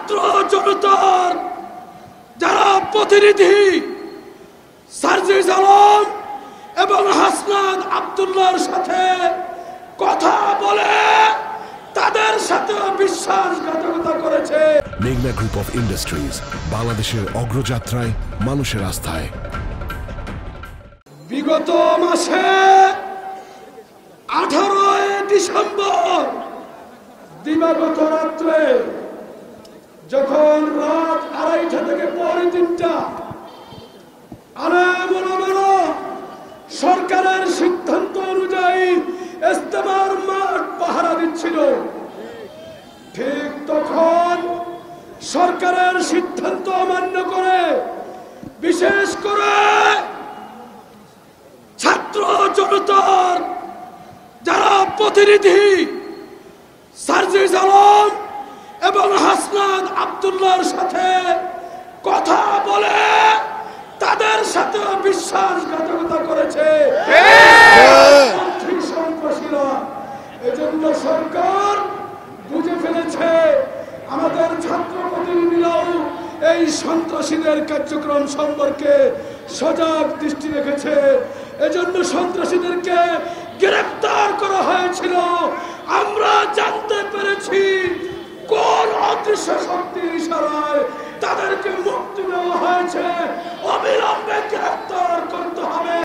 ছাত্র জনতার যারা প্রতিনিধি সার্জিস আলম এবং হাসনাত আব্দুল্লাহর সাথে কথা বলে তাদের সাথে বিশ্বাসঘাতকতা করেছে। মেঘনা গ্রুপ অফ ইন্ডাস্ট্রিজ, বাংলাদেশের অগ্রযাত্রায় মানুষের আস্থায়। বিগত মাসে 18 ডিসেম্বর দিবাগত রাত্রে যখন রাত 2:30 থেকে পৌনে 3টা আলেম ওলামারা সরকারের সিদ্ধান্ত অনুযায়ী ইজতেমার মাঠ পাহারা দিচ্ছিল, ঠিক তখন সরকারের সিদ্ধান্ত অমান্য করে বিশেষ করে ছাত্র জনতার যারা প্রতিনিধি সার্জিস আলম এবং হাসনাত আব্দুল্লাহর সাথে কথা বলে তাদের সাথে বিশ্বাসঘাতকতা করেছে সন্ত্রাসীরা। এজন্য সরকার বুঝে ফেলেছে, আমাদের ছাত্র প্রতিনিধিরাও এই সন্ত্রাসীদের কার্যক্রম সম্পর্কে সজাগ দৃষ্টি রেখেছে। এজন্য সন্ত্রাসীদেরকে গ্রেফতার করা হয়েছিল। আমরা জানতে পেরেছি কোন অদৃশ্য শক্তির ইশারায় তাদেরকে মুক্তি দেওয়া হয়েছে। অবিলম্বে গ্রেফতার